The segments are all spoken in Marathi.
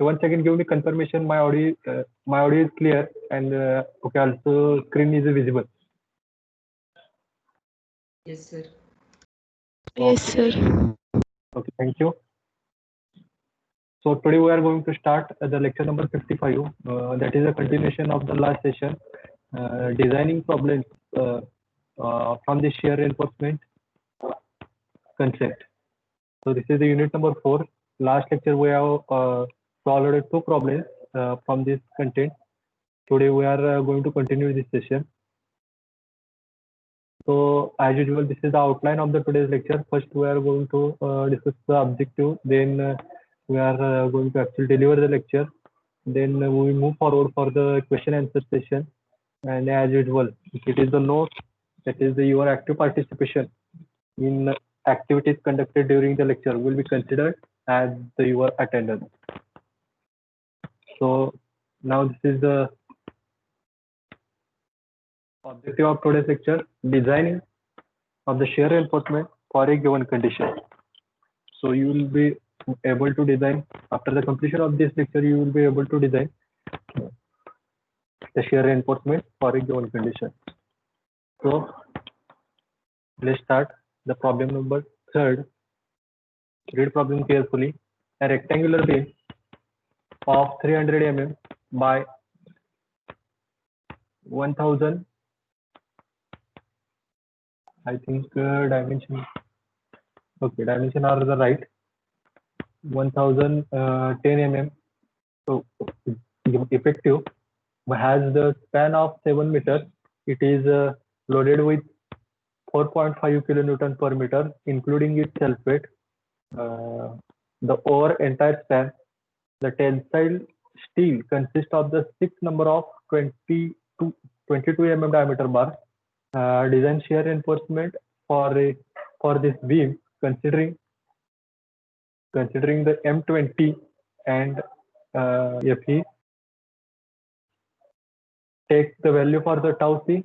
Once again, give me confirmation my audio is clear and okay, also screen is visible. Yes, sir. Yes, sir. Okay, thank you. So today we are going to start the lecture number 55. That is a continuation of the last session, designing problems from the shear reinforcement concept. So this is the unit number 4. Last lecture we have solved 2 problems from this content. Today we are going to continue this session. So as usual, this is the outline of the today's lecture. First, we are going to discuss the objective. Then we are going to actually deliver the lecture. Then we move forward for the question answer session. And as usual, if it is the note, that is your active participation in activities conducted during the lecture will be considered as your attendance. So now this is the objective of today's lecture, designing of the shear reinforcement for a given condition. So you will be able to design, after the completion of this lecture, you will be able to design the shear reinforcement for a given condition. So let's start the problem number 3rd. Read problem carefully. A rectangular beam of 300 mm by 1000, I think dimension. Okay, dimension are the right. 1010 mm. So effective has the span of 7 meters. It is loaded with 4.5 kilonewton per meter, including its self-weight. The over entire span, the tensile steel consists of the 6 number of 22 mm diameter bars. Design shear reinforcement for this beam, considering the M20 and FE. Take the value for the tau c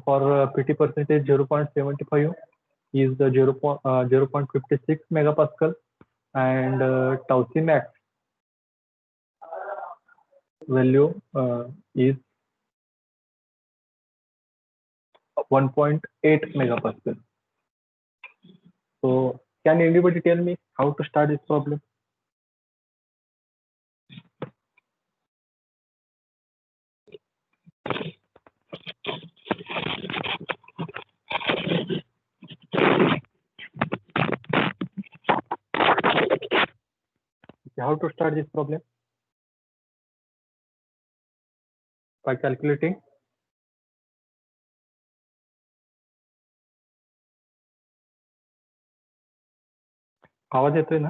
for PT percentage 0.75 is the 0.56 megapascal, and tau c max value is 1.8 megapascal. So can anybody tell me how to start this problem? How to start this problem? By calculating आवाज येतोय ना?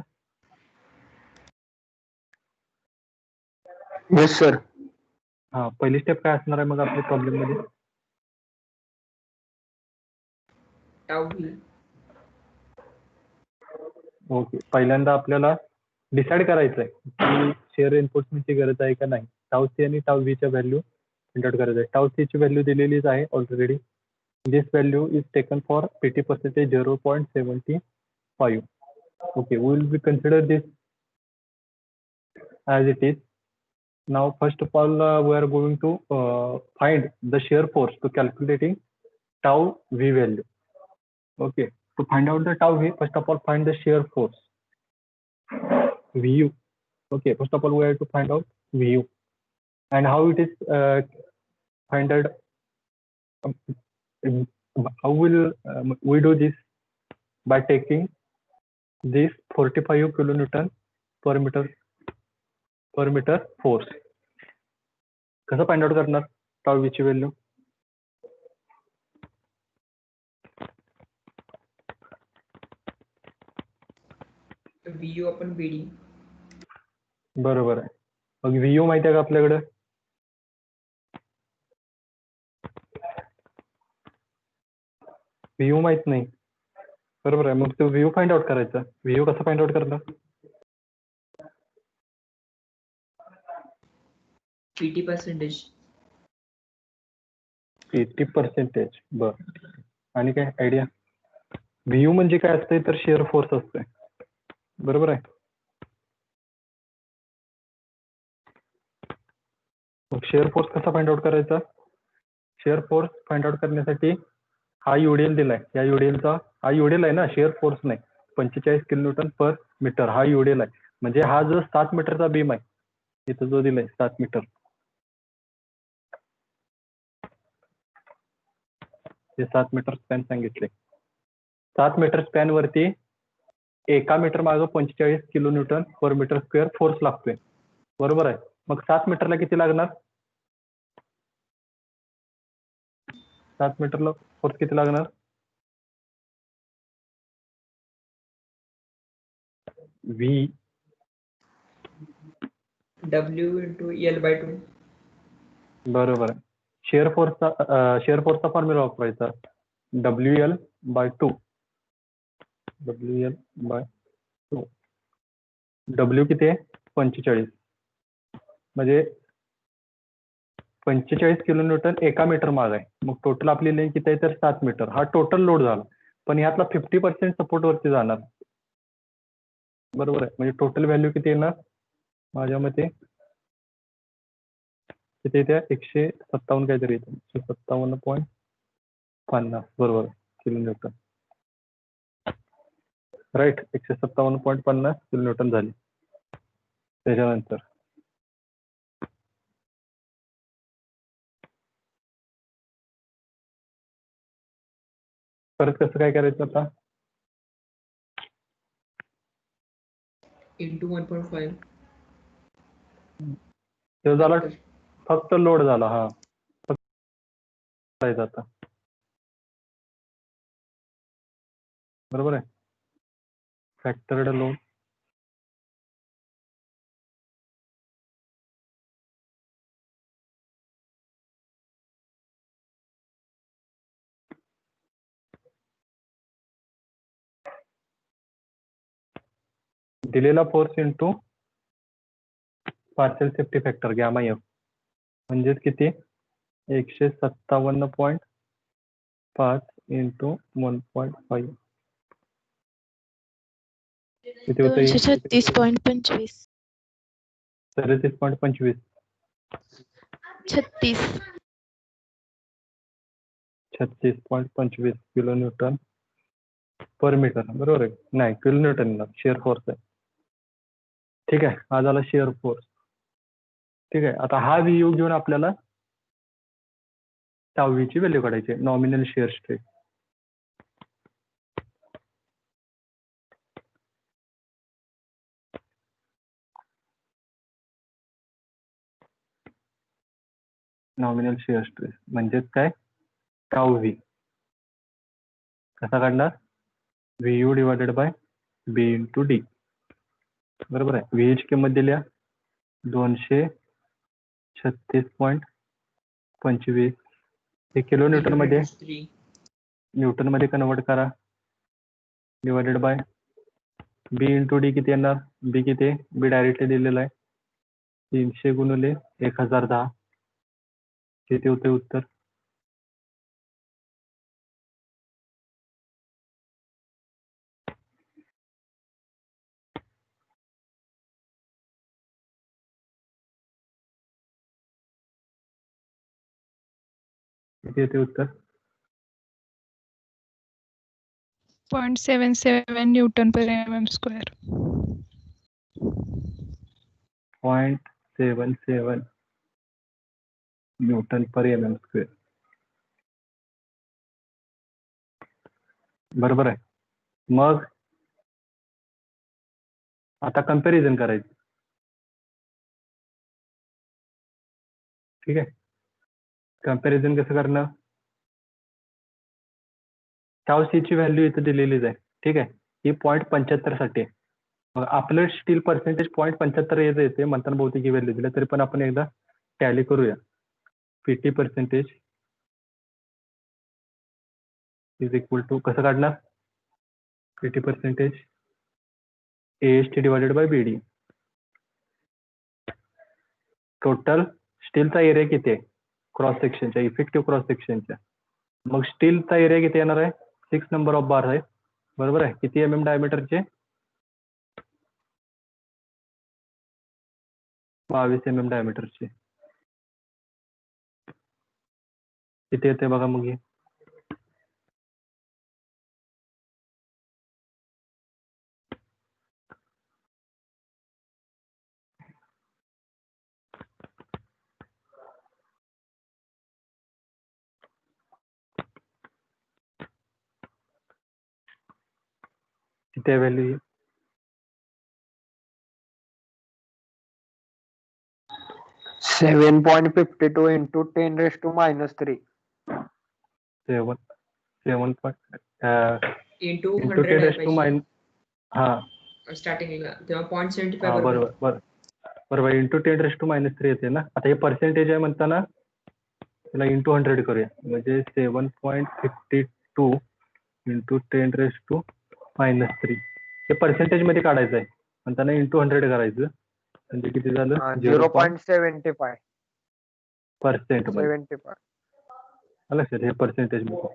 Yes sir. हा, पहिली स्टेप काय असणार आहे मग आपल्या प्रॉब्लेम मध्ये? Tau v. ओके, पहिल्यांदा आपल्याला डिसाइड करायचं आहे की शेअर एन्फोर्समेंटची गरज आहे का नाही. टाउ सी आणि टाउ व्ही च्या व्हॅल्यू फाइंड आउट करायचं आहे. टाउ सी ची व्हॅल्यू दिलेलीच आहे already. This value is taken for PT percentage 0.75. Okay, we will be consider this as it is. Now first of all we are going to find the shear force to calculating tau v value. Okay, to find out the tau v, first of all find the shear force vu. Okay, first of all we have to find out vu, and how it is finded. How will we do this? By taking this 45 kilonewton per meter force. कसं फाइंड आउट करणार टाउ v ची व्हॅल्यू? Vu upon Bd. बरोबर आहे. मग vu माहिती आहे का आपल्याकडे? vu माहित नाही, बरोबर आहे. मग तो vu फाइंड आउट करायचा. vu कसं फाइंड आउट करणार? PT percentage. 80%. बर, आणि काय आयडिया? vu म्हणजे काय असतंय तर शेअर फोर्स असतोय, बरोबर आहे. मग शेअर फोर्स कसा फाइंड आउट करायचा? शेअर फोर्स फाइंड आउट करण्यासाठी हा युडीएल दिलाय, या युडीएलचा हा युडीएल आहे ना, शेअर फोर्स नाही. 45 किलोन्यूटन पर मीटर हा युडीएल आहे. म्हणजे हा जो 7 मीटरचा बीम आहे इथं जो दिलाय 7 मीटर, हे 7 मीटर स्पॅन सांगितले. 7 मीटर स्पॅन वरती एका मीटर मागं 45 किलोन्यूटन पर मीटर स्क्वेअर फोर्स लागतोय, बरोबर आहे. मग 7 मीटरला किती लागणार? 7 मीटरला फोर्स किती लागणार? V W into L/2. बरोबर आहे. शेअर फोर्सचा फॉर्म्युला वापरायचा WL/2. WL/2. W किती आहे? 45. म्हणजे 45 किलोन्यूटन एका मीटर माग आहे. मग टोटल आपली लेंथ किती आहे? तर 7 मीटर. हा टोटल लोड झाला, पण यातला 50% सपोर्ट वरती जाणार, बरोबर आहे. म्हणजे टोटल व्हॅल्यू किती येणार माझ्या मते? किती येते? 157 काहीतरी येते, 157.50 बरोबर किलोन्यूटन, राईट. 157.50 किलोन्यूटन झाली. त्याच्यानंतर परत कसं काय करायचं आता? into 1.5. तो झाला Factor. फक्त लोड झाला, हा फक्त करायचं आता, बरोबर आहे. फॅक्टर्ड लोड दिलेला force into partial safety factor gamma F, म्हणजेच किती? 157.5 इंटू 1.5 किती होतं? 236.25. 33.25. 36.25 किलोन्यूटन पर मीटर, बरोबर आहे. नाही, किलोन्यूटन शेअर फोर्स आहे. ठीक आहे, हा झाला शेअर फोर्स. ठीक आहे, आता हा व्हीयू घेऊन आपल्याला ची व्हॅल्यू काढायची, nominal shear stress. Nominal shear stress म्हणजेच काय? Tau V. कसा काढणार? VU divided by B into D, बरोबर आहे. व्ही ची किंमत दिल्या 236.25. हे किलोन्यूटन मध्ये, Into 3. न्यूटन मध्ये कन्वर्ट करा, divided by B into D किती येणार? बी किती? बी डायरेक्टली दिलेला आहे 300 गुणिले 1010. किती होते उत्तर? किती येते उत्तर? 0.77 न्यूटन पर mm². 0.77 न्यूटन पर mm², बरोबर आहे. मग आता कंपॅरिझन करायचं. ठीक आहे, कंपॅरिझन कसं करणार? टाऊ सी ची व्हॅल्यू इथे दिलेलीच आहे. ठीक आहे, ही 0.75 साठी आहे. मग आपलं स्टील पर्सेंटेज 0.75 येते म्हणताना बहुतेक ही व्हॅल्यू दिली, तरी पण आपण एकदा टॅली करूया. PT percentage is equal to, कसं काढणार? PT percentage AST divided by BD. Total स्टीलचा एरिया किती आहे क्रॉस सेक्शनच्या, इफेक्टिव्ह क्रॉस सेक्शनच्या? मग स्टीलचा एरिया किती येणार आहे? 6 नंबर ऑफ बार आहे, बरोबर आहे. किती MM डायमीटरचे? 22 MM डायमीटरचे. किती येते बघा मग हे. किती आहे value? 7.52 into 10 raised to minus 3. 7 into into 100 10 आहे raised to minus. हा स्टार्टिंगला तेव्हा 0.75 हा बरोबर. बरोबर इंटू 10 रेस टू -3 येते ना. आता हे पर्सेंटेज आहे म्हणताना त्याला इंटू 100 करूया, म्हणजे 7.52 इंटू 10 रेस टू -3 हे पर्सेंटेज मध्ये काढायचं आहे म्हणताना इंटू 100 करायचं, म्हणजे किती झालं 0.75. 0.75% मध्ये 75. आलं सर हे पर्सेंटेज मध्ये.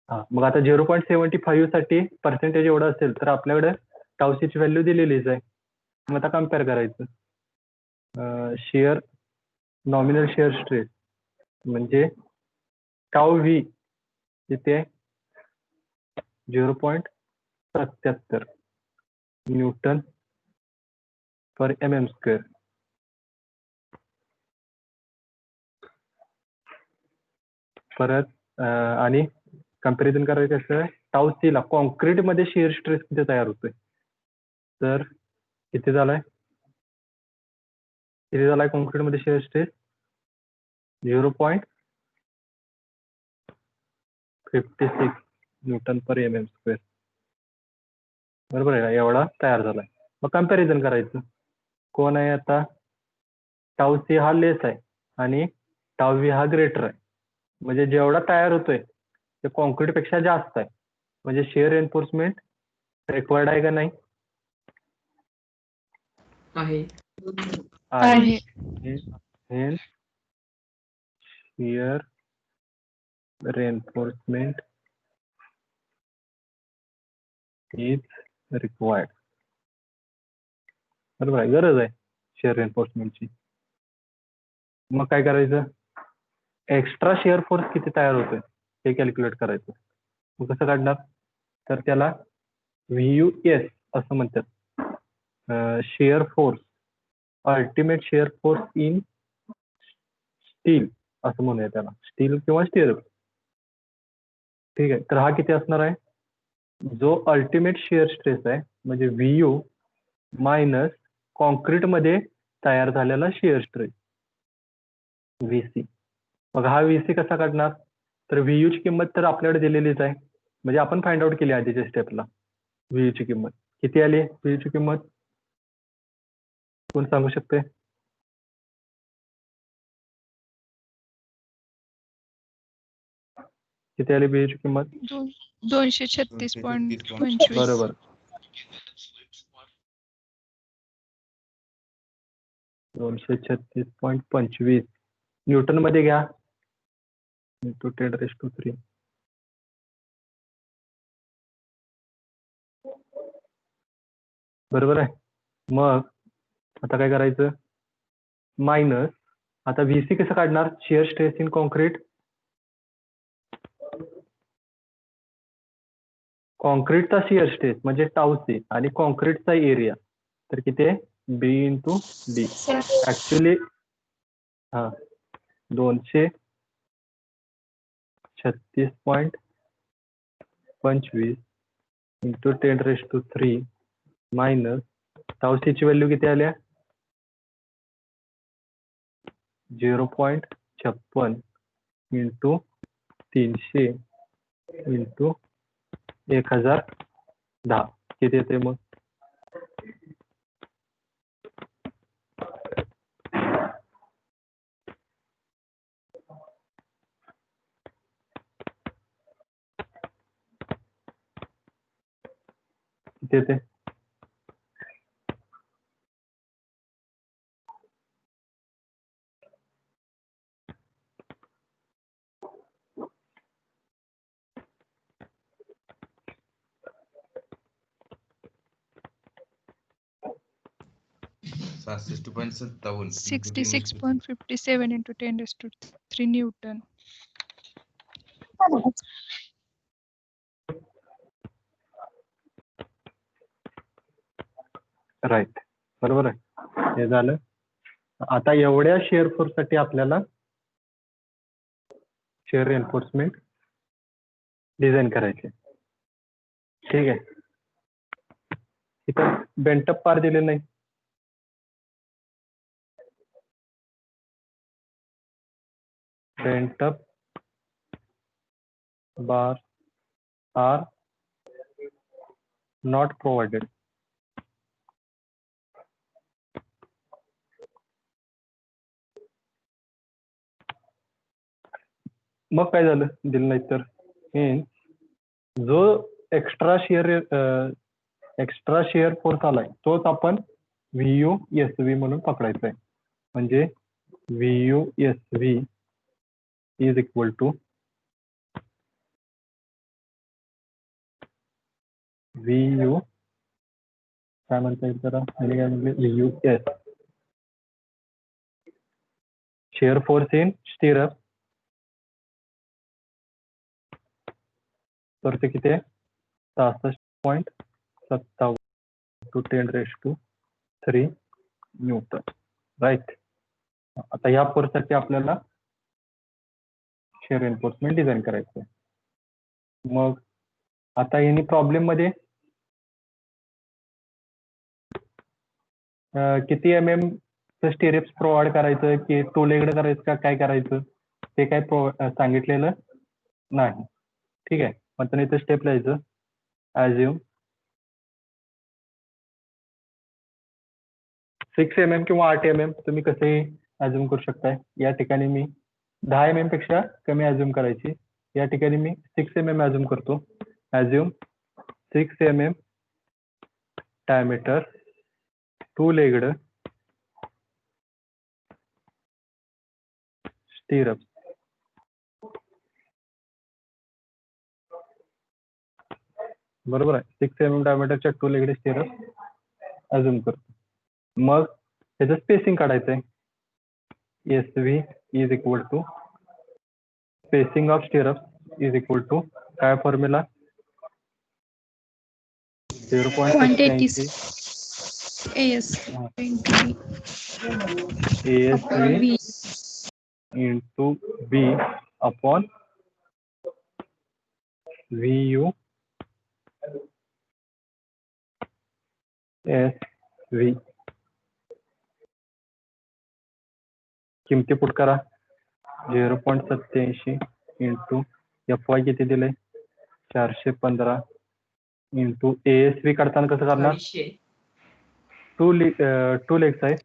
हा मग आता 0.75 साठी पर्सेंटेज एवढं असेल तर आपल्याकडे टाउसीची व्हॅल्यू दिलेलीच आहे. मग आता कम्पेअर करायचं. शेअर नॉमिनल शेअर स्ट्रेस म्हणजे टाऊ व्ही तिथे 0.77 न्यूटन पर mm². परत आणि कम्पॅरिझन करायचं कसं, टाऊ सी ला कॉन्क्रीट मध्ये शिअर स्ट्रेस किती तयार होतोय, तर किती झालाय कॉन्क्रीट मध्ये शिअर स्ट्रेस 0.56 न्यूटन पर mm². बरोबर आहे का, एवढा तयार झालाय. मग कम्पॅरिझन करायचं, कोण आहे आता, टाऊ सी हा लेस आहे आणि टाऊ व्ही हा ग्रेटर आहे, म्हणजे जेवढा तयार होतोय ते कॉन्क्रीट पेक्षा जास्त आहे, म्हणजे शिअर एन्फोर्समेंट रिक्वायर्ड आहे का नाही? आहे. आहे. Hence, shear reinforcement is required. बरोबर आहे, गरज आहे शेअर एन्फोर्समेंटची. मग काय करायचं, एक्स्ट्रा शेअर फोर्स किती तयार होतोय हे कॅल्क्युलेट करायचं. मग कसं काढणार, तर त्याला VUS असं म्हणतात, share force, ultimate share force in steel असं म्हणूया त्याला, स्टील किंवा स्टील. ठीक आहे, तर हा किती असणार आहे, जो अल्टिमेट शेअर स्ट्रेस आहे म्हणजे VU मायनस कॉन्क्रीट मध्ये तयार झालेला शेअर स्ट्रेस VC. मग हा VC कसा काढणार, तर VU ची किंमत तर आपल्याकडे दिलेलीच आहे, म्हणजे आपण फाइंड आउट केली आधीच्या स्टेपला. VU ची किंमत किती आली, VU ची किंमत कोण सांगू शकते? किती आली VU ची किंमत? 236.25. बरोबर, 236.25 न्यूटन मध्ये घ्या, इंटू 10⁻³ बरोबर आहे. मग आता काय करायचं, मायनस, आता VC कसं काढणार, शिअर स्ट्रेस इन कॉन्क्रीट, कॉन्क्रीटचा शिअर स्ट्रेस म्हणजे टाऊ सी आणि कॉन्क्रीटचा एरिया, तर किती आहे B इंटू D. ऍक्च्युली हा 236.25 इंटू 10⁻³ मायनस टाऊ सी ची व्हॅल्यू किती आल्या, 0.56 इंटू 300 इंटू 1010 किती येते मग, किती येते, $66.57 66.57 into 10⁻³ Newton. राईट, बरोबर आहे. हे झालं. आता एवढ्या शेअर फोर्स साठी आपल्याला शेअर एन्फोर्समेंट डिझाईन करायचे. ठीक आहे. इथं बेंटअप पार दिलेलं नाही. Bent up bar are not provided. मग काय झालं, दिलं नाही तर जो एक्स्ट्रा शेअर फोर्स आलाय तोच आपण VUSV म्हणून पकडायचा आहे. म्हणजे VUSV is equal to VU, काय म्हणता येईल जरा, आणि काय म्हणजे VUS shear force in stirrup. तर ते किती आहे, 66.57 टू 10⁻³ न्यूटन. राईट. आता ह्या फोर्स साठी आपल्याला शेअर एन्फोर्समेंट डिझाईन करायचं आहे. मग आता यांनी प्रॉब्लेम मध्ये किती MM स्टिरअप्स प्रोव्हाइड करायचं, की टू लेगड करायचं का काय करायचं, ते काय सांगितलेलं नाही. ठीक आहे. मग त्यांनी इथे स्टेप लिहायचं. ॲज्युम 6 MM किंवा 8 MM तुम्ही कसेही ॲज्युम करू शकताय. या ठिकाणी मी 10 MM पेक्षा कमी ॲज्युम करायची. या ठिकाणी मी 6 MM ॲज्युम करतो. Assume 6 MM diameter two legged stirrup. बरोबर आहे. 6 MM डायमीटरच्या टू लेगड स्टिरअप ॲज्युम करतो. मग त्याचं स्पेसिंग काढायचं आहे. SV is equal to spacing of stirrup is equal to काय formula, 0.86 AS ASV into B upon VU SV. किमती पुट करा. 0.87 इंटू FY किती दिले, 415 इंटू ASV काढताना कसं करणार, 250. टू लेग्स आहे.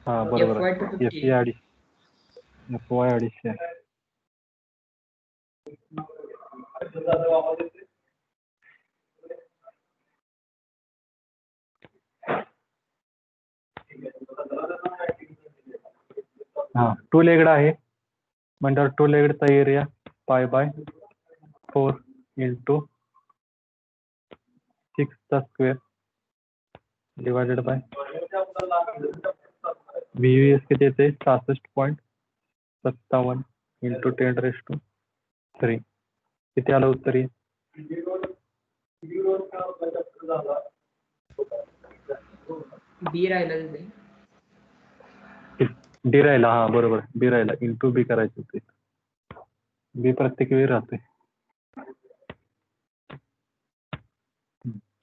हा बरोबर FY आहे. 250. FY 250. हा टू लेगड आहे म्हणजे टू लेगडचा area π/4 into 6² divided by VUS किती येते, 66.57 इंटू 10⁻³ किती आलं उत्तर. B राहिला तिथे. डी राहिला. हा बरोबर, बी राहिला. इंटू बी करायचं होते. बी प्रत्येक वेळी राहते.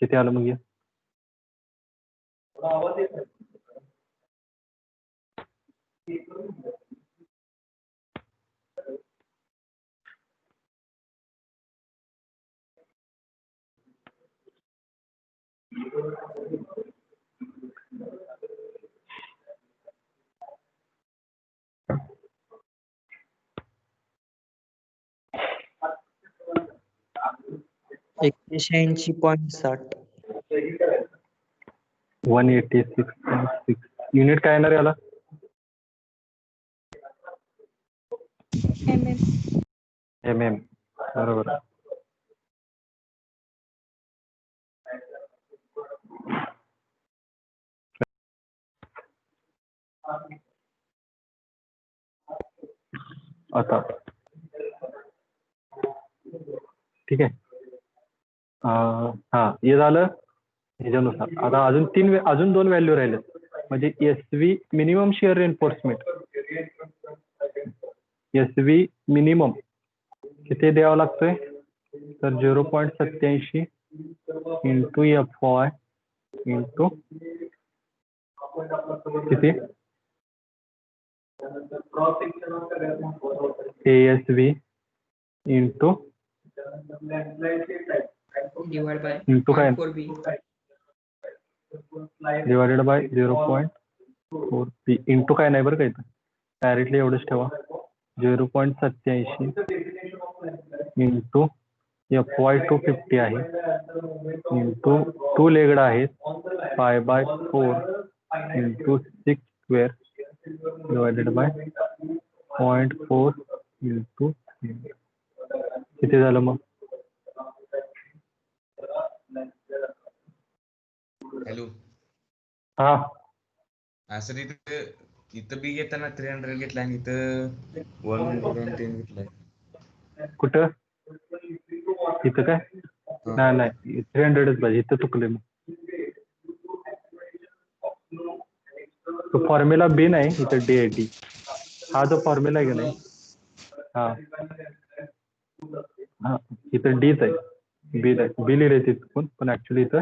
किती आलं मग, $186.60. 186.6 युनिट काय येणार याला, MM. बरोबर. आता ठीक आहे. हा हे झालं ह्याच्यानुसार. आता अजून 2 व्हॅल्यू राहिले म्हणजे SV minimum shear reinforcement. SV minimum किती द्यावा लागतोय तर 0.87 इंटू FY इंटू किती ASV into divide by into काय 0.4b divided by 0.4p into काय नाही बरं का इथं डायरेक्टली एवढंच ठेवा 0.87 इंटू FY 250 आहे इंटू 2 लेगड आहेत 5/4 into 6 square divided by 0.4 into किती झालं मग. हॅलो हा असं इथं बी घेताना 300 घेतला आणि इथं 110 घेतलाय. कुठं इथं काय नाही 300च पाहिजे इथं चुकले मग. तो फॉर्म्युला बी नाही इथं डी आहे डी. हा जो फॉर्म्युला आहे की नाही हा इथं डीच आहे बी नाही बी लिहिले तिथून पण ऍक्च्युली इथं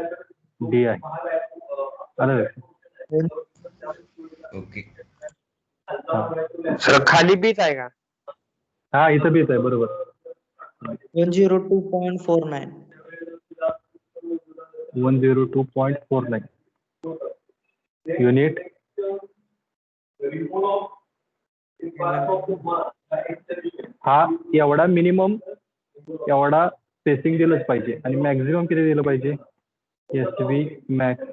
डी आहे. आलं ओके सर खाली बीच आहे का? हा इथं बीच आहे बरोबर. 102.49 102.49 युनिट. हा एवढा मिनिमम एवढा स्पेसिंग दिलंच पाहिजे आणि मॅक्झिमम किती दिलं पाहिजे SV मॅक्स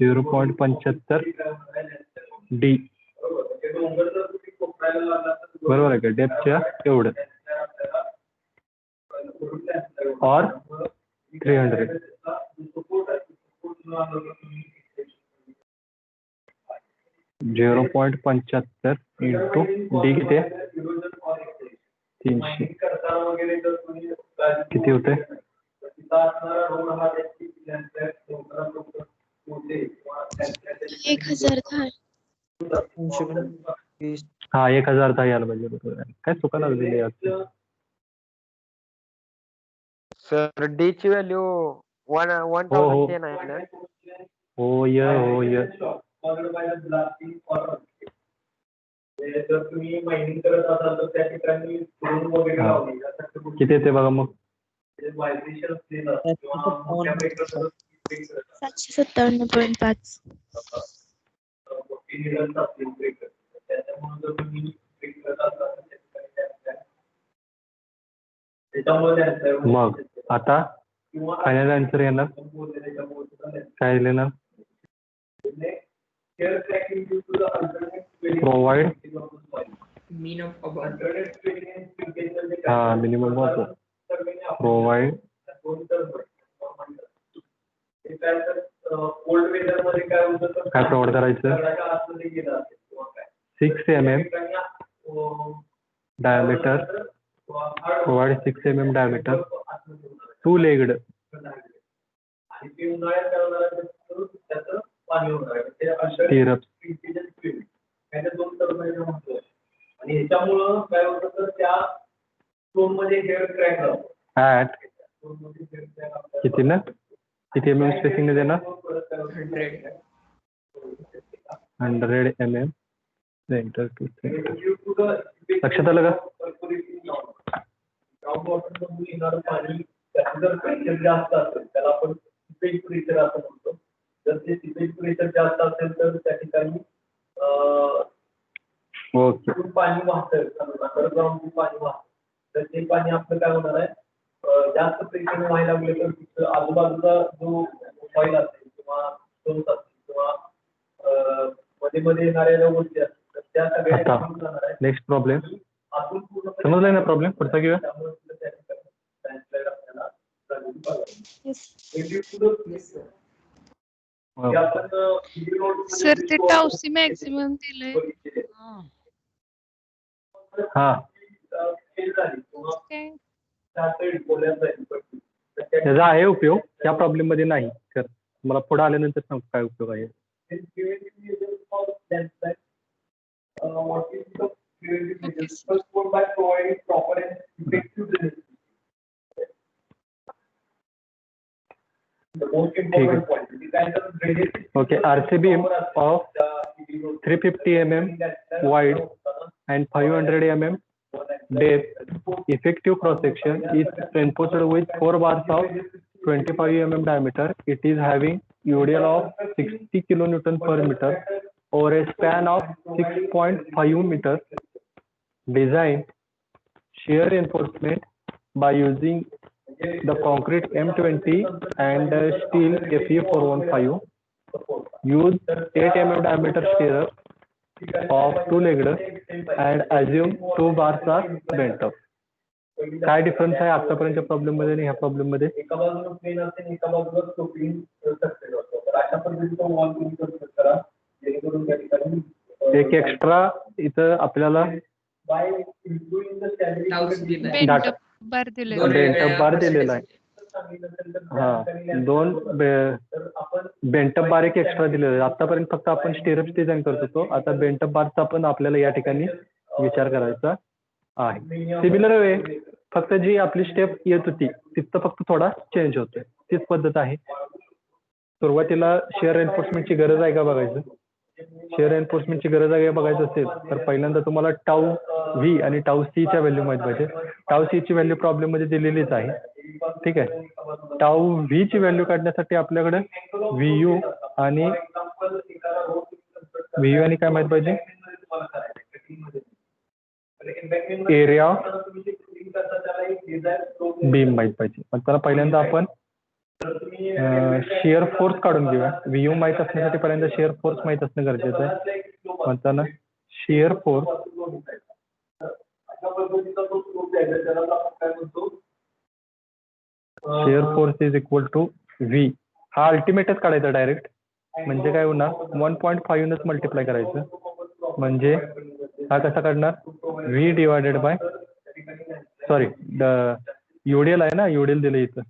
0.75 डी बरोबर आहे का डेप्थच्या एवढं और 300 0.75 इंटू डी किती आहे 300 किती होते 1010. हा 1000 था यायला पाहिजे बरोबर आहे. काय चुका लागलेली आहे. सर डी ची व्हॅल्यू 1010 आहे ना? होय किती येते बघा मग 757.5. मग आता फायनल आन्सर येणार काय लिहिणार प्रोव्हाइड mean of above हा मिनिमम वापर प्रोव्हाइड काय प्रोव्हाइड करायचं 6 mm diameter provide 6 mm diameter 2 legged stirrup आणि ह्याच्यामुळं काय होतं तर त्या स्टोन मध्ये हेअर क्रॅक ॲट किती ना किती mm स्पेसिंग ने देणार 100 mm सेंटर टू सेंटर. लक्षात आलं का पाणी जर प्रेशर जास्त असेल त्याला आपण सीपेज प्रेशर असं म्हणतो. जर ते सीपेज प्रेशर जास्त असेल तर त्या ठिकाणी पाणी वाहतंय अंडरग्राऊंड पाणी वाहतं तर ते पाणी आपलं काय होणार आहे जास्त प्रेशर व्हायला लागले तर आजूबाजूचा जो ऑइल असेल किंवा स्टोन्स असतील किंवा मध्ये मध्ये येणाऱ्या गोष्टी असतील तर त्या सगळ्या. नेक्स्ट प्रॉब्लेम समजलाय ना प्रॉब्लेम पुढचा घेऊया. सर ते टाउसी मॅक्सिमम दिलंय हा त्याचा आहे उपयोग, त्या प्रॉब्लेम मध्ये नाही. तर मला पुढे आल्यानंतर सांगतो काय उपयोग आहे. Okay, RC beam of 350 mm wide and 500 mm depth, effective cross section is reinforced with 4 bars of 25 mm diameter. It is having UDL of 60 kilonewton per meter over a span of 6.5 meters. Design shear reinforcement by using the concrete M20 and steel Fe415. Use 8 mm diameter stirrer of 2-legged and assume 2 bars are bent up. काय डिफरन्स आहे आतापर्यंतच्या प्रॉब्लेम मध्ये आणि ह्या प्रॉब्लेम मध्ये? एका बाजूला प्लेन असेल, एका बाजूला स्लोपिंग सक्सेस होतो. तर अशा पद्धतीचा वॉल तुम्ही करू शकता जेणेकरून त्या ठिकाणी एक एक्स्ट्रा इथं आपल्याला बार दिलेला आहे. हा, 2 बेंटअप बार एक एक्स्ट्रा दिलेला आहे. आतापर्यंत फक्त आपण स्टिरअप्स डिझाईन करत होतो, आता बेंटअप बारचा पण आपल्याला या ठिकाणी विचार करायचा आहे. सिमिलर वे, फक्त जी आपली स्टेप येत होती तिथं फक्त थोडा चेंज होतोय, तीच पद्धत आहे. सुरुवातीला शेअर एन्फोर्समेंटची गरज आहे का बघायचं. शेअर एन्फोर्समेंटची गरज आहे का बघायचं असेल तर पहिल्यांदा तुम्हाला टाऊ व्ही आणि टाऊ सी च्या व्हॅल्यू माहित पाहिजे. टाऊ सी ची व्हॅल्यू प्रॉब्लेम मध्ये दिलेलीच आहे. ठीक आहे. टाऊ व्ही ची व्हॅल्यू काढण्यासाठी आपल्याकडे व्हीयू आणि काय माहित पाहिजे, एरिया बीम माहित पाहिजे. मग त्याला पहिल्यांदा आपण शेअर फोर्स काढून घेऊया. व्हीयू माहित असण्यासाठी पहिल्यांदा शेअर फोर्स माहित असणं गरजेचं आहे. म्हणताना shear force is equal to V. हा अल्टिमेटच काढायचा डायरेक्ट, म्हणजे काय होणार 1.5 नच मल्टिप्लाय करायचं. म्हणजे हा कसा काढणार, व्ही डिवायडेड बाय सॉरी युडीएल आहे ना, युडीएल दिलं इथं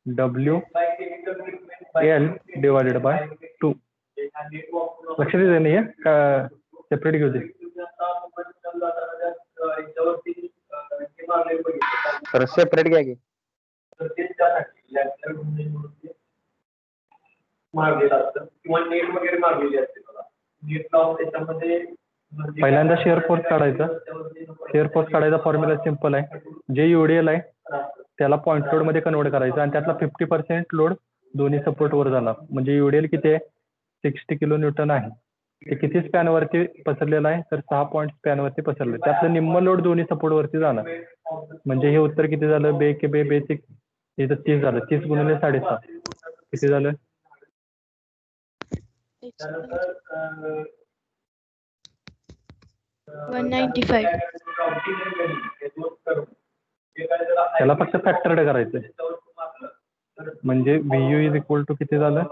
डब्ल्यू एल डिवायडेड बाय 2. लक्ष देते नाही आहे का, सेपरेट घेऊ दे. सेपरेट घ्या की. पहिल्यांदा शेअर फोर्स काढायचा. शेअर फोर्स काढायचा फॉर्म्युला सिंपल आहे. जे युडीएल आहे त्याला पॉईंट लोड मध्ये कन्वर्ट करायचं आणि त्यातला 50% लोड दोन्ही सपोर्ट वर जाणार. म्हणजे युडीएल किती आहे, 60 किलो न्यूटन आहे. ते किती स्पॅन वरती पसरलेलं आहे तर 6 पॉईंट स्पॅन वरती पसरलं. त्यातलं निम्म लोड दोन्ही सपोर्ट वरती जाणार. म्हणजे हे उत्तर किती झालं, बेसिक इथं 30 झालं. 30 गुणिले 6.5 किती झालं, 195. त्याला फक्त फॅक्टरड करायचंय. म्हणजे व्हीयू इज इक्वल टू किती झालं,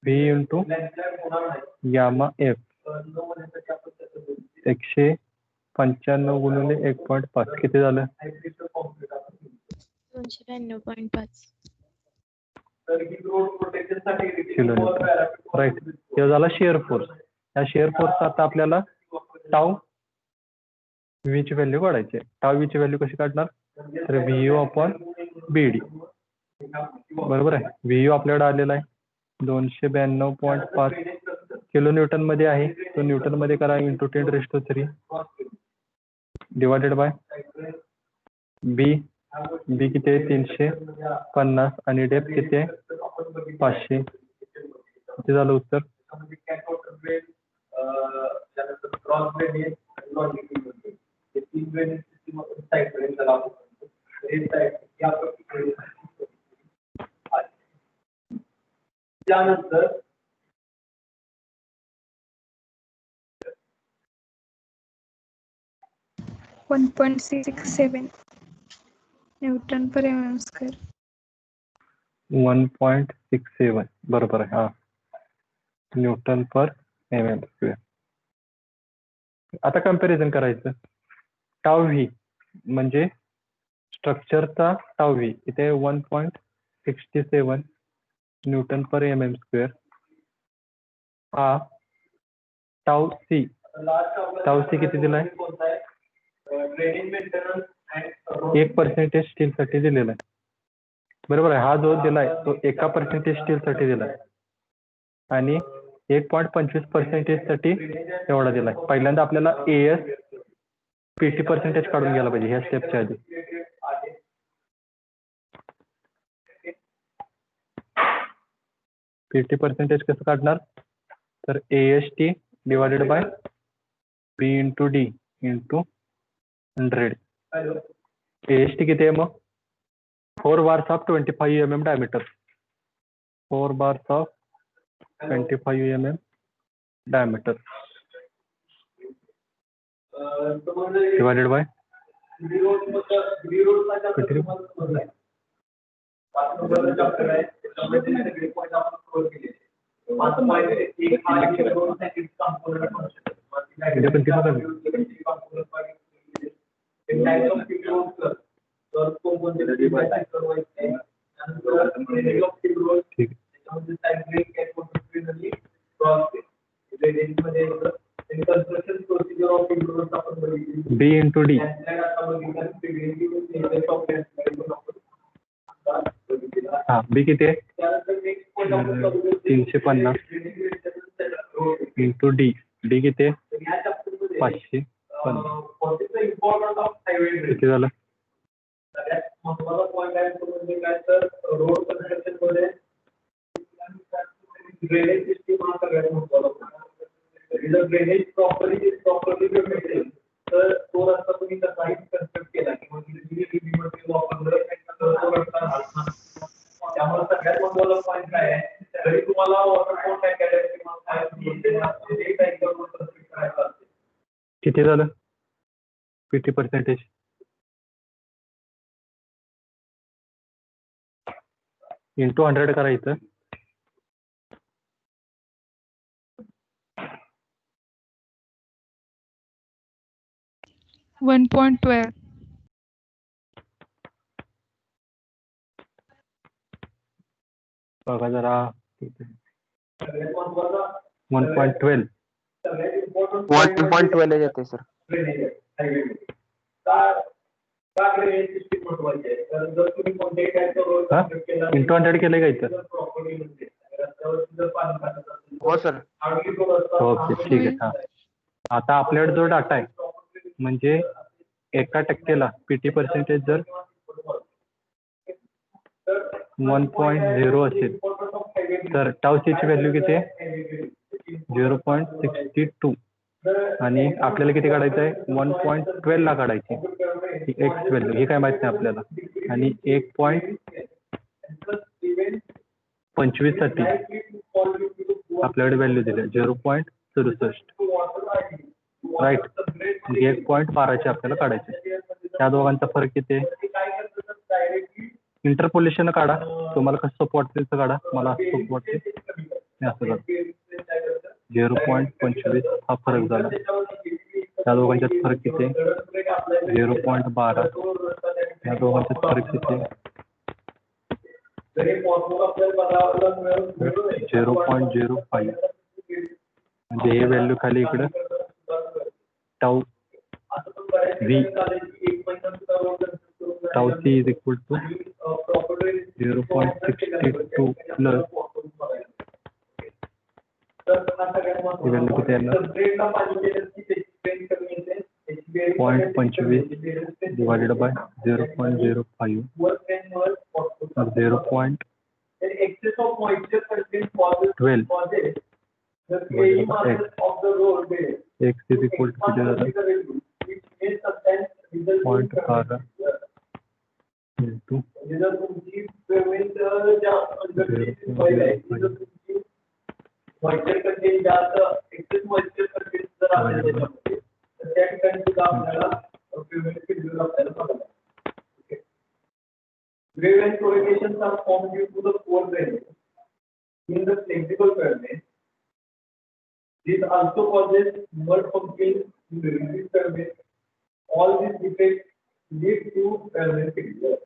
व्ही इंटू गामा एफ 195 गुणिले 1.5 किती झालं, 299.5 किलोमीटर. राईट. हे झाला शेअर फोर्स. या शेअर फोर्स आता आपल्याला टाऊ व्ही ची व्हॅल्यू काढायची आहे. टाऊ व्ही ची व्हॅल्यू कशी काढणार, तर व्हीयू अपॉन बीडी. बरोबर आहे. व्हीयू आपल्याकडे आलेला आहे 292.5 किलो न्यूटन मध्ये आहे. तो न्यूटन मध्ये करा इंटू 10⁻³ डिवायडेड बाय बी. बी किती आहे 350 आणि डेप्थ किती आहे 500. किती झालं उत्तर, त्यानंतर 1.667 न्यूटन पर mm स्क्वेअर. 1.67 बरोबर आहे. हा, न्यूटन पर mm स्क्वेअर. आता कम्पॅरिझन करायचं. टाव व्ही म्हणजे स्ट्रक्चरचा टाव व्ही इथे 1.67 न्यूटन पर एम स्क्वेअर. हा टाव सी किती दिलाय? 1% स्टील साठी दिलेला आहे. बरोबर आहे. हा जो दिलाय तो 1% स्टील साठी दिलाय आणि 1.25% साठी एवढा दिलाय. पहिल्यांदा आपल्याला एएस पीटी पर्सेंटेज काढून घ्यायला पाहिजे ह्या स्टेपच्या आधी. पीटी पर्सेंटेज कसं काढणार? तर AST divided by B into D into 100. AST किती आहे मग? 4 bars of 25 mm diameter. 4 bars of 25 mm diameter divided by B into D. हा बी किती आहे? 350 इंटू डी. डी किती आहे? 550. किती झालं? किती झालं पीटी पर्सेंटेज? इंटू 100 करायचं. बघा जरा 1.12. 1.12 येते सर. इंटू 100 केलंय का इथं? हो सर. ओके ठीक आहे. हा आता आपल्याकडे जो डाटा आहे म्हणजे 1% पीटी पर्सेंटेज जर 1.0 असेल तर टाव सी ची व्हॅल्यू किती आहे? 0.62 आणि आपल्याला किती काढायचं आहे? 1.12 ला काढायची एक्स व्हॅल्यू. हे काय माहित नाही आपल्याला. आणि 1.25 साठी आपल्याकडे व्हॅल्यू दिली 0.67. राईट. 1.12 ची आपल्याला काढायची. त्या दोघांचा फरक किती आहे? इंटरपोलेशन काढा. तुम्हाला कसं सोपं वाटतं तसं काढा. मला असं सोपं वाटते मी असं काढतो. 0.25 हा फरक झाला. त्या दोघांच्यात फरक किती आहे? 0.12. या दोघांच्यात फरक किती आहे? 0.05. म्हणजे हे व्हॅल्यू खाली इकडं tau V tau C is equal to 0.62 plus value किती येणार? 0.25 divided by 0.05 0.12 x is equal to किती झालं? 0.12 into 0.05. Graven correlations are formed due to the poor drainage in the flexible pyramid. This also causes mud pumping in the rigid pyramid all these effects lead to permanent failure.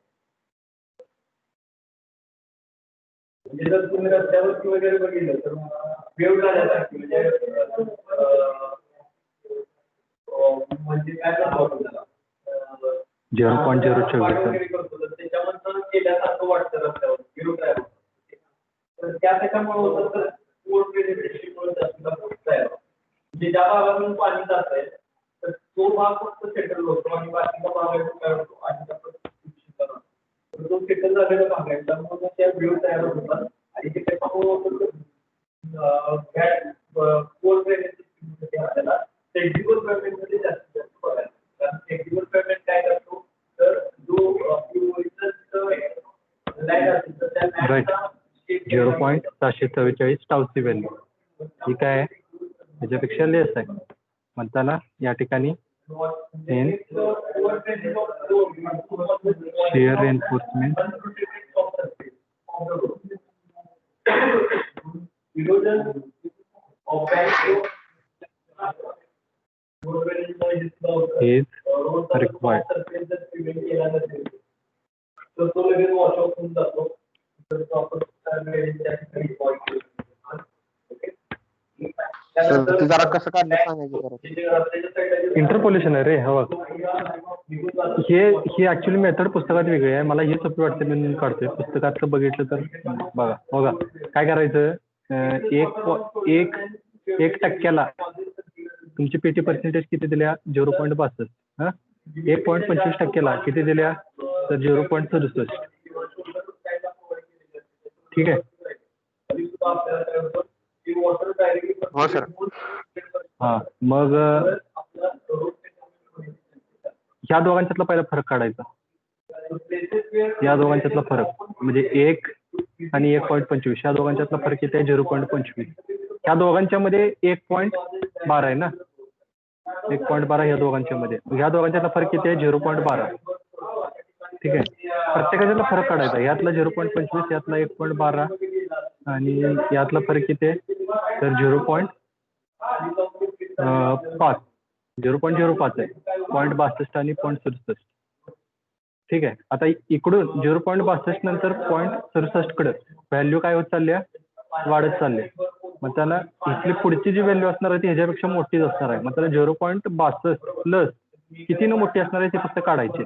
म्हणजे जर तुम्ही रस्त्यावरती वगैरे बघितलं तर वेव झाल्यासारखी म्हणजे काय म्हणतो त्याला 0.024 त्याच्यामध्ये केल्यासारखं वाटतं रस्त्यावर वेव तयार होतं. तर त्याच्यामुळे होतं तर पोर्ट पेनिट्रेशनमुळे जास्त तयार होतं. म्हणजे ज्या भागातून पाणी जात आहे तर तो भाग फक्त सेटल होतो आणि बाकीचा भाग काय होतो आणि तो सेटल झालेला भाग आहे त्यामुळे त्या वेव तयार होतात आणि ते त्याच्यामुळे होतं पोर्ट पेनिट्रेशन आपल्याला टेक्निकल पेमेंटमध्ये जास्तीत जास्त बघायला कारण टेक्निकल पेमेंट काय करतो तर जो लाईन असेल तर त्या 0.744 टाऊची व्हॅल्यू ही काय आहे त्याच्यापेक्षा लेस आहे म्हणताना या ठिकाणी शिअर एन्फोर्समेंट is required. ते जरा कसं काढलं सांगायचं. इंटरपोलेशन आहे रे हवा हे ऍक्च्युली मेथड पुस्तकात वेगळी आहे मला हे सोपी वाटते मी काढतोय पुस्तकातलं बघितलं तर बघा काय करायचं एक टक्क्याला तुमची पीटी पर्सेंटेज किती दिल्या 0.62 हा 1.25 टक्क्याला किती दिल्या तर 0.67 ठीक आहे. हो सर. हा मग ह्या दोघांच्यातला पहिला फरक काढायचा या दोघांच्यातला फरक म्हणजे 1 आणि 1.25 या दोघांच्यातला फरक किती आहे 0.25 ह्या दोघांच्या मध्ये 1.12 आहे ना 1.12 ह्या दोघांच्या मध्ये ह्या दोघांच्यातला फरक किती आहे 0.12 ठीक आहे. प्रत्येकाच्यातला फरक काढायचा यातला 0.25 यातला 1.12 आणि यातला फरक किती आहे तर 0.5 0.05 आहे 0.62 आणि 0.67 ठीक आहे. आता इकडून 0.62 नंतर 0.67 कडे व्हॅल्यू काय होत चालल्या वाढत चालले मग त्याला इथली पुढची जी व्हॅल्यू असणार आहे ती ह्याच्यापेक्षा मोठीच असणार आहे मग त्याला 0.62 प्लस किती न मोठी असणार आहे ते फक्त काढायचे.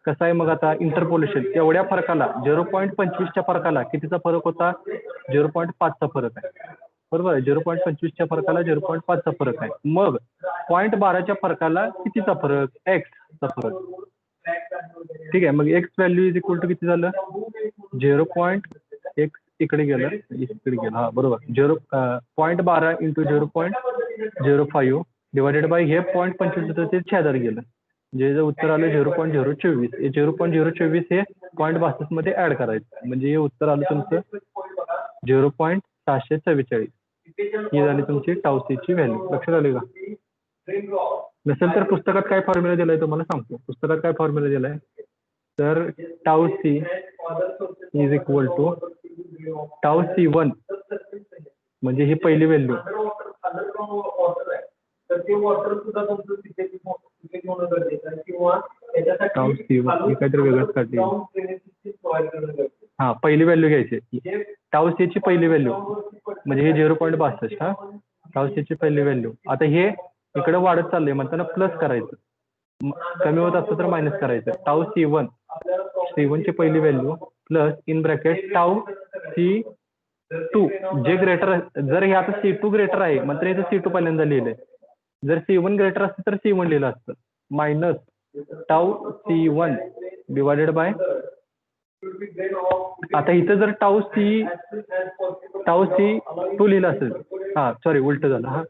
कसं आहे मग आता इंटरपोलेशन एवढ्या फरकाला 0.25च्या फरकाला कितीचा फरक होता 0.5चा फरक आहे बरोबर आहे 0.25च्या फरकाला 0.5चा फरक आहे मग 0.12च्या फरकाला कितीचा फरक x चा फरक ठीक आहे. मग x value is equal to किती झालं 0.x इकडे गेलं हा बरोबर 0.12 इंटू 0.05 डिवायडेड बाय हे 0.25 होतं ते 6000 गेलं जे उत्तर आलं 0.024 हे 0.024 हे 0.62 मध्ये ऍड करायचं म्हणजे हे उत्तर आलं तुमचं 0.744 ही झाली तुमची टाऊसीची व्हॅल्यू. लक्षात आली का नसेल तर पुस्तकात काय फॉर्म्युला दिलाय तुम्हाला सांगतो. पुस्तकात काय फॉर्म्युला दिलाय तर tau C is equal to tau C1 म्हणजे ही पहिली व्हॅल्यू टाऊ C1 ही काहीतरी वेगळंच काढली हा पहिली व्हॅल्यू घ्यायची टाऊ सी ची पहिली व्हॅल्यू म्हणजे हे 0.62 हा टाऊ सी ची पहिली व्हॅल्यू. आता हे इकडे वाढत चाललंय म्हणताना प्लस करायचं कमी होत असतं तर मायनस करायचं टाऊ C1 ची पहिली value plus in bracket tau C2 जे ग्रेटर जर हे आता C2 ग्रेटर आहे मात्र इथं C2 पहिल्यांदा लिहिलंय जर C1 ग्रेटर असतं तर C1 लिहिलं असतं minus tau C1 divided by आता इथं जर टाऊ C2 लिहिलं असेल हा सॉरी उलट झालं हा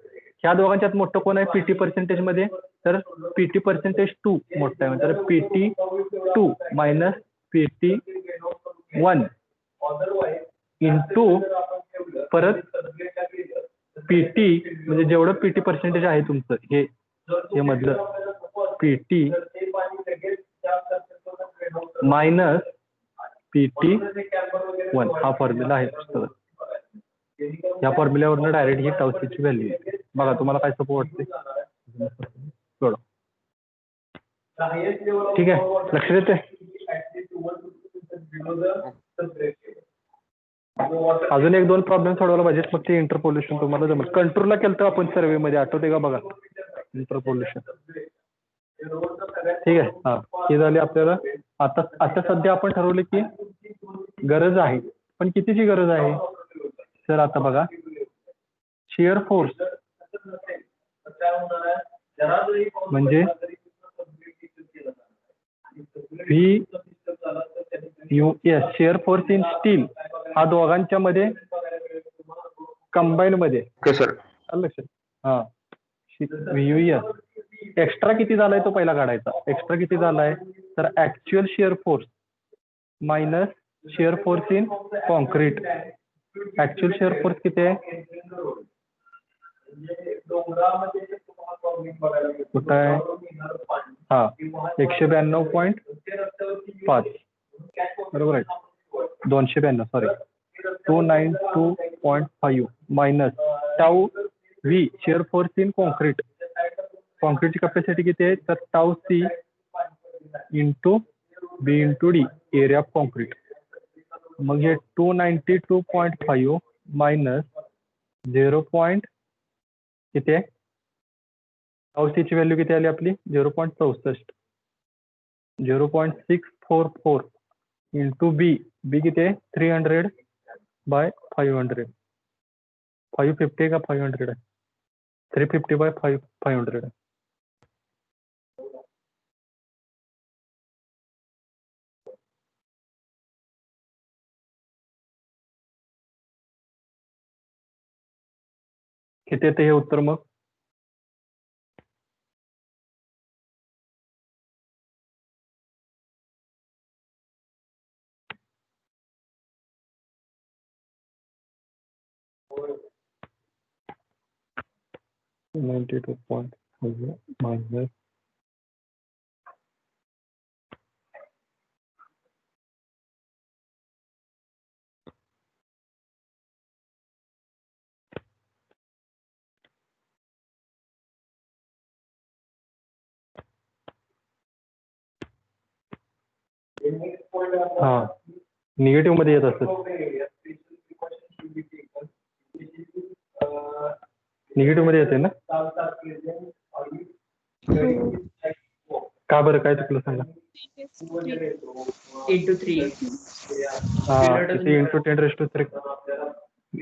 ह्या दोघांच्यात मोठं कोण आहे पीटी पर्सेंटेज मध्ये तर पीटी पर्सेंटेज 2 मोठं आहे म्हणजे PT2 मायनस PT1 इंटू परत पीटी म्हणजे जेवढं पीटी पर्सेंटेज आहे तुमचं हे मधलं पीटी मायनस PT1 हा फॉर्म्युला आहे पुस्तकात. या फॉर्म्युल्यावरनं डायरेक्ट ही टाऊसीची व्हॅल्यू येते. बघा तुम्हाला काय सोपं वाटते सोडा. ठीक आहे, लक्ष देते. अजून एक दोन प्रॉब्लेम सोडवायला पाहिजे, मग ते इंटरपोल्युशन तुम्हाला जमेल. कंट्रोलला केलं तर आपण सर्वे मध्ये, आठवते का बघा इंटरपोल्युशन. ठीक आहे, हा हे झाले आपल्याला. आता आता सध्या आपण ठरवले की गरज आहे, पण कितीची गरज आहे सर? आता बघा, शिअर फोर्स म्हणजे VUS shear force in steel, हा दोघांच्या मध्ये कंबाईन मध्ये. Okay sir. लक्षात. हा VUS एक्स्ट्रा किती झालाय तो पहिला काढायचा. एक्स्ट्रा किती झालाय तर actual shear force minus shear force in concrete. Actual shear force किती आहे? कुठं आहे? हा 192.5 बरोबर आहे. 292 sorry 292.5 minus tau V shear force in concrete. कॉन्क्रीटची कॅपॅसिटी किती आहे तर tau C into B into D area of concrete. मग हे 292.5 मायनस 0. किती आहे? टाऊ सी ची व्हॅल्यू किती आली आपली? 0.64. 0.644 इंटू बी. बी किती आहे? 300/500. 550 का 500 आहे? 350/500 आहे. किती येते हे उत्तर मग? -. हा निगेटिव्ह मध्ये येत असत. निगेटिव्ह मध्ये येते ना? का बरं, काय चुकलं सांगा? into 3. हा इथे इंटू 10⁻³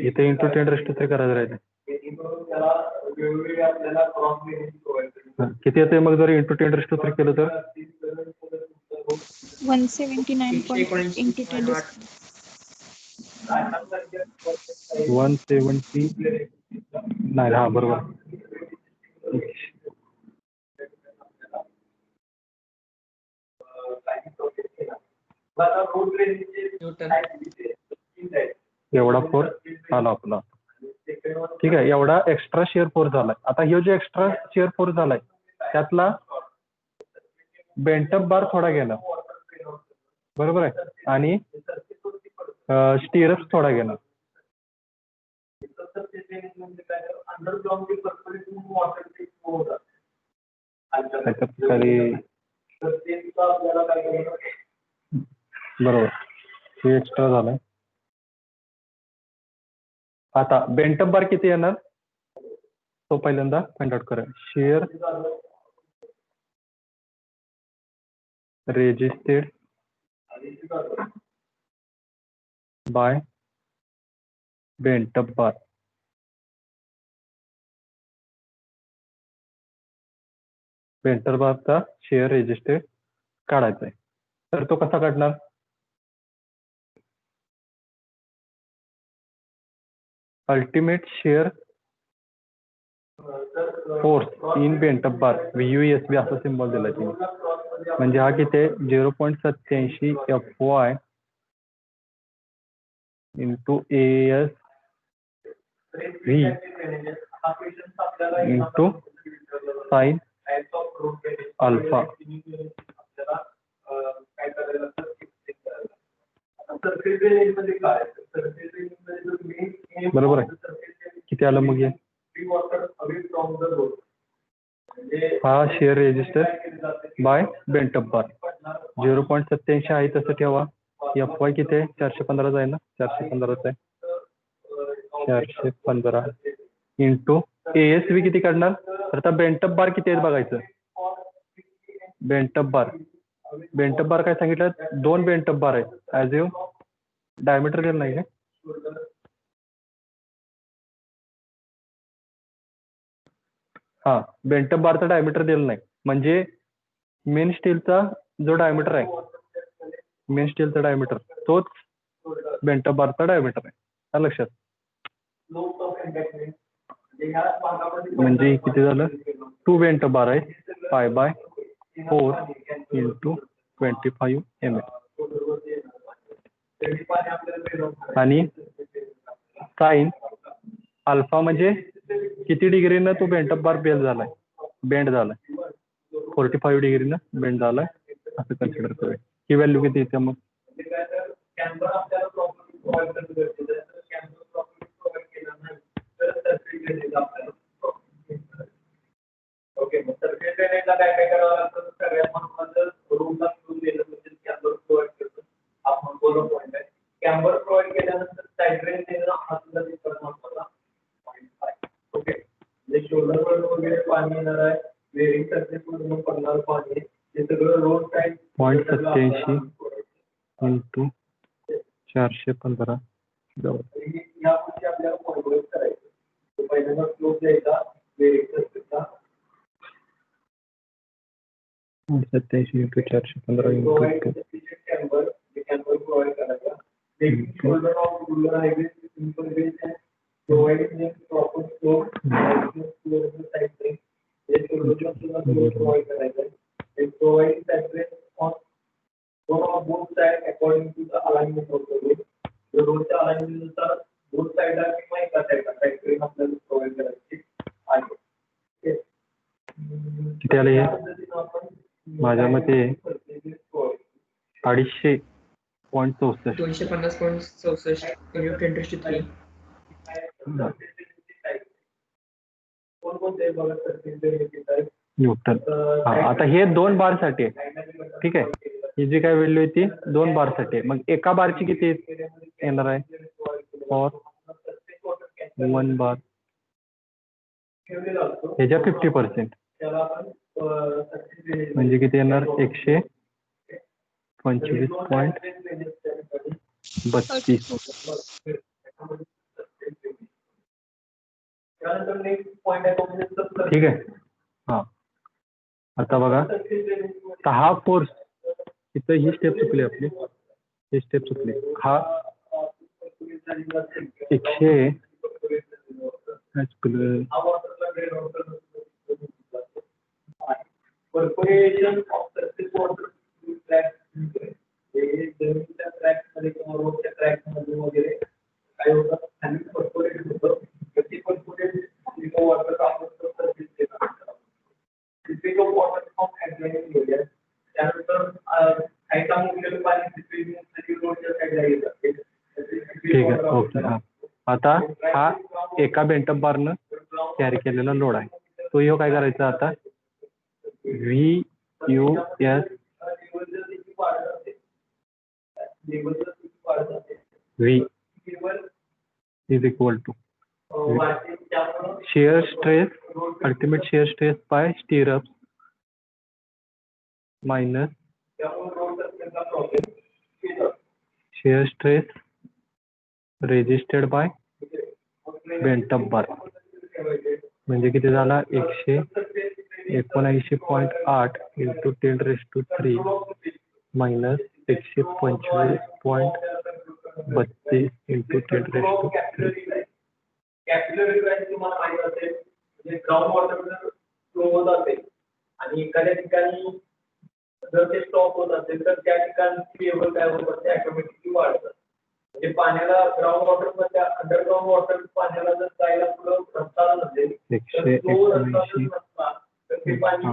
इथे इंटू 10⁻³ करायचं राहिले. किती येते मग जर इंटू 10⁻³ केलं तर? 179.8 into 10⁻². 179. हा बरोबर. Newton. एवढा फोर्स आला आपला. ठीक आहे, एवढा एक्स्ट्रा शिअर फोर्स झालाय. आता हे जे एक्स्ट्रा शिअर फोर्स झालाय त्यातला बेंटअप बार थोडा गेला, बरोबर आहे, आणि स्टिरअप्स थोडा गेला. बरोबर, हे एक्स्ट्रा झालंय. आता बेंटअप बार किती येणार तो पहिल्यांदा फाइंड आउट करा. शिअर रेजिस्टेड बाय बेंटअप बार. बेंटअप बारचा शिअर रेजिस्टेड काढायचा आहे. तर तो कसा काढणार? Ultimate shear force in bent up bar VUSB असा सिम्बॉल दिला तुम्ही. म्हणजे हा किती आहे? 0.87 FY into ASV into sine alpha. बरोबर आहे. किती आलं मग हे? हा शिअर रेजिस्टर बाय बेंटअप बार. 0.87 आहे तसं ठेवा. FY किती आहे? 415 आहे ना? 415 आहे. 415 इंटू ASV किती काढणार? तर आता बेंटअप बार किती आहेत बघायचं. बेंटअप बार काय सांगितलं? 2 बेंटअप बार आहेत. ॲज यू डायमीटर दिलं नाही का? हा, बेंटअप बारचा डायमीटर दिलं नाही. म्हणजे मेन स्टीलचा जो डायमीटर आहे, मेन स्टीलचा डायमीटर तोच बेंटअप बारचा डायमीटर आहे. हा लक्षात. म्हणजे किती झालं? 2 बेंटअप बार आहे. π/4 इंटू 25 mm. आणि साइन अल्फा म्हणजे किती डिग्रीनं तो बेंटअप बार बेंड झालाय. 45 डिग्रीनं बेंड झालाय असं कन्सिडर करूया. ही व्हॅल्यू किती येते मग? पॉईंट 87 इंटू 415 87 इंटू 415 इंटू किती आले हे? माझ्या मते 250.64. 250.64 into 10⁻³ न्यूटन. हा, आता हे 2 बार साठी आहे. ठीक आहे. ही जी काय व्हॅल्यू आहे ती 2 बार साठी आहे. मग एका बारची किती येणार आहे? फॉर 1 बार ह्याच्या 50%. म्हणजे किती येणार? 125.32. ठीक आहे. हा, आता बघा. तर हा फोर्स इथं ही स्टेप चुकली आपली. ही स्टेप चुकली. हा 100 ठीक आहे. ओके. हा, आता हा एका बेंटअप बारनं कॅरी केलेला लोड आहे. तो ह्यो काय करायचा आता? VUS V is equal to shear stress, ultimate shear stress by stirrups minus shear stress resisted by bent up bar. म्हणजे किती झाला? 179.8 इंटू 10⁻³ मायनस 125.32 इंटू 10⁻³. आणि एखाद्या ठिकाणी जर ते स्टॉप होत असेल तर त्या ठिकाणी लेवल काय होत असते? ऑटोमॅटिकली वाढतात. म्हणजे पाण्याला ग्राउंड वॉटर मध्ये अंडरग्राउंड वॉटर पाण्याला जर जायला पुढे रस्ता नसेल तर तो रस्ता जर नसला तर ते पाणी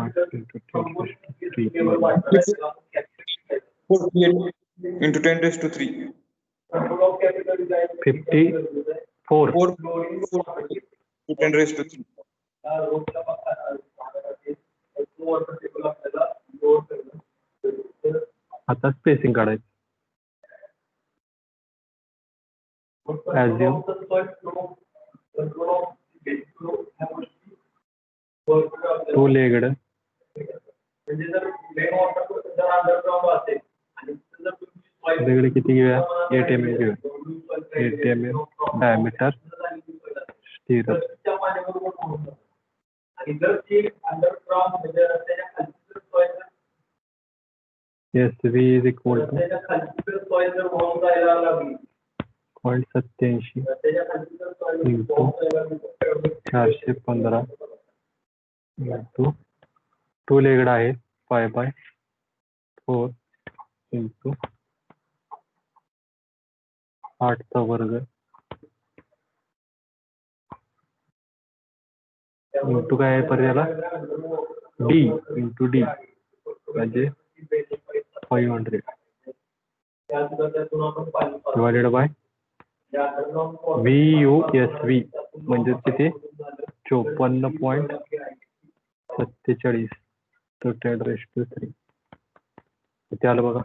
लेवल वाढतं. into 10⁻³ control of capital 54 to 10⁻³. रोडच्या वॉटर टेबल आपल्याला आता स्पेसिंग काढायचं. Assume टू लेगड म्हणजे जर मेन वॉटर जर अंडरग्राउंड असेल आणि जर तुम्ही लेगड किती घेऊया 8 mm घेऊया. 8 mm डायमीटर स्थिर त्या पाण्याबरोबर होऊन जातं. आणि जर ती अंडरग्राउंड म्हणजे त्याच्या खालची जर soil SV is equal to त्याच्या खालची जर soil जर वाहून जायला लागली 0.87 त्याच्या खालची जर soil वाहून जायला लागली तर 415 इंटू टू लेगड आहे 5/4 इंटू 8चा वर्ग इंटू काय आहे पर्याला डी इंटू डी म्हणजे 500 डिवायडेड बाय VUSV म्हणजे किती 54.47 तर 10⁻³ किती आलं बघा.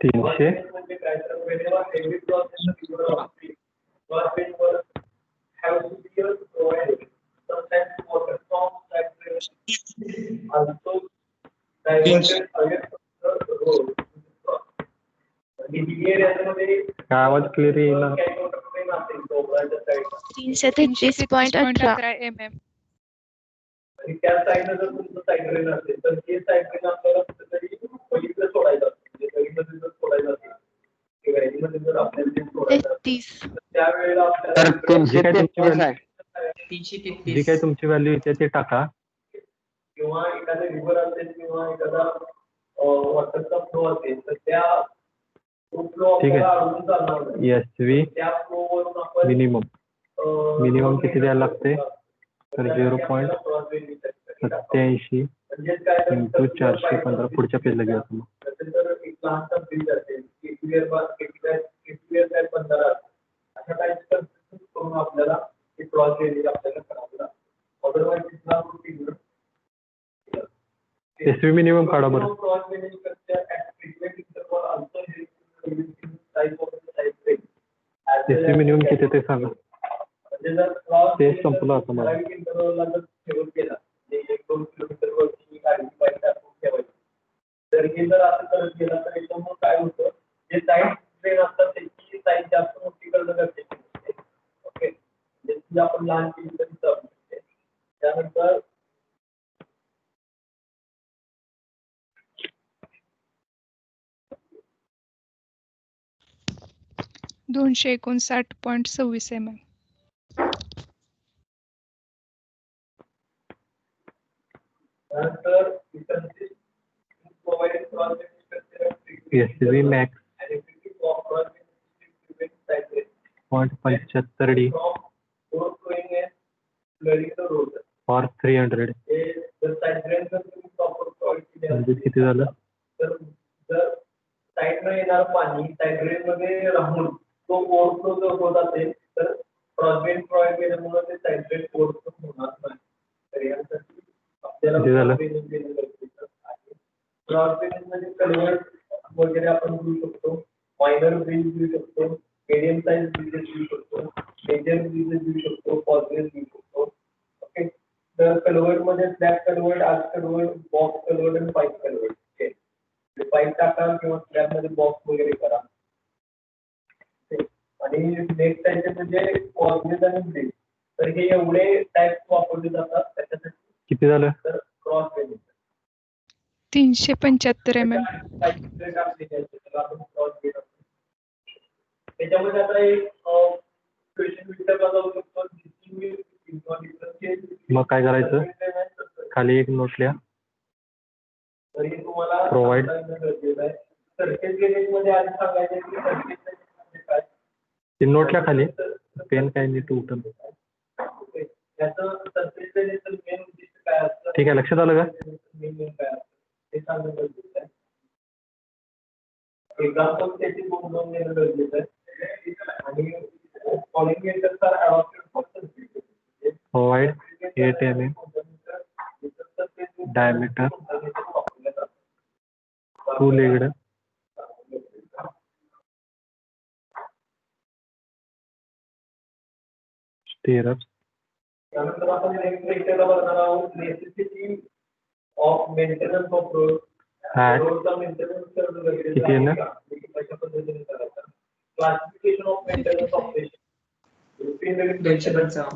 तीनशे काय आवाज क्लिअर येईल 333.18 mm. आणि त्या साईडला जर तुमचं साईड ड्रेन असेल तर ते साईड ड्रेन आपल्याला कुठेतरी पलीकडे सोडायचं असेल म्हणजे नदीमध्ये जर सोडायचं असेल किंवा नदीमध्ये जर आपल्याला ते सोडायचं असेल 33. तर त्यावेळेला आपल्याला जी काय तुमची व्हॅल्यू येते ते टाका. किंवा एखादा रिव्हर असेल किंवा एखादा वॉटरचा फ्लो असेल तर त्या फ्लो ठीक आहे. आपल्याला अडवून चालणार नाही. SV त्या फ्लो वरून आपण मिनिमम किती द्यायला लागते तर 0.87 इंटू 415 पुढच्या पेजला घेऊया मग. तर एक लहानसा ब्रिज असेल काय 15 अशा टाईप करून आपल्याला ते क्रॉस केलेली आपल्याला करावं लागतं. अदरवाईज तिथला SV मिनिमम काढा बरं. SV मिनिमम किती ते सांगा. ते संपलं असं मला. $1-2 किलोमीटरवरची गाडीची बाईक टाकून ठेवायची. तर हे जर असं करत गेला तर याच्यामुळे काय होतं जे साईड ट्रेन असतात त्याची साईज जास्त मोठी करणं गरजेचं असते. ओके म्हणजे आपण लहान केली तरी चालू शकते. त्यानंतर 259.26 mm. त्यानंतर SV max 0.75D for 300 म्हणजे किती झालं तर जर साईडनं येणार पाणी साईड ड्रेन मध्ये राहून तो ओव्हरफ्लो जर होत असेल तर क्रॉसबेन प्रोव्हाइड केल्यामुळे ते साईड ड्रेन ओव्हरफ्लो होणार नाही. तर यासाठी आपल्याला क्रॉसबेन मध्ये कन्वर्ट वगैरे आपण घेऊ शकतो. मायनर ब्रिज घेऊ शकतो. मीडियम साईज ब्रिजेस घेऊ शकतो. मेजर ब्रिजेस घेऊ शकतो. पॉझिटिव्ह घेऊ शकतो. ओके तर कन्वर्ट मध्ये slab convert arch convert box convert आणि पाईप कन्वर्ट. पाईप टाका किंवा स्लॅब मध्ये बॉक्स वगैरे करा. आणि नेक्स्ट टाईप म्हणजे पॉझिटिव्ह आणि ब्रिज. तर हे एवढे टाईप वापरले जातात त्याच्यासाठी. किती झालं तर क्रॉस बेन 375 mm. त्याच्यामध्ये आता एक क्वेश्चन विचारला जाऊ शकतो. मग काय करायचं खाली एक नोट लिहा. तरी तुम्हाला प्रोव्हाइड सर्किट गेज मध्ये आधी सांगायचं की सर्किट काय ते नोटल्या खाली पेन काय नीट उठल. त्याचं सर्किट गेजचं मेन उद्दिष्ट काय असतं ठीक आहे लक्षात आलं का. मेन काय असतं ते सांगणं गरजेचं आहे. एक्झाम्पल त्याची दोन देणं गरजेचं आहे आणि following methods are adopted for provide 8 mm diameter two-legged stirrups त्यानंतर आपण नेक्स्ट लेक्चरला बघणार आहोत necessity of maintenance of road hat रोडचा मेंटेनन्स करणं गरजेचं किती आहे ना? कशा पद्धतीने करायचं classification of maintenance of 255.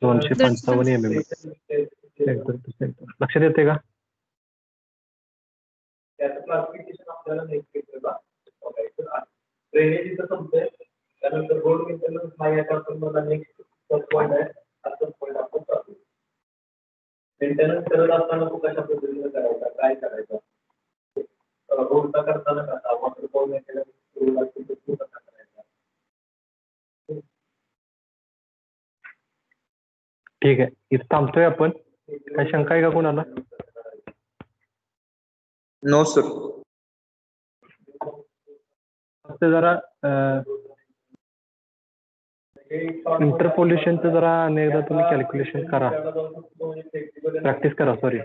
255 mm centre to centre लक्षात येते का? त्याचं क्लासिफिकेशन आपल्याला नेक्स्ट लेक्चरला बघायचं आहे. ड्रेनेज इथं संपतंय त्यानंतर रोड मेंटेनन्स हा याचा आपण मला नेक्स्ट पॉईंट आहे असं पॉईंट आपण चालू मेंटेनन्स करत असताना तो कशा पद्धतीने करायचा काय करायचा रोडचा करताना कसा वॉटरफॉल मेंटेनन्स रोड असेल तर तो कसा करायचा. ठीक आहे इथं थांबतोय आपण. काय शंका आहे का कोणाला? No, sir. फक्त जरा इंटरपोल्युशनचं जरा अनेकदा तुम्ही कॅल्क्युलेशन करा प्रॅक्टिस करा सॉरी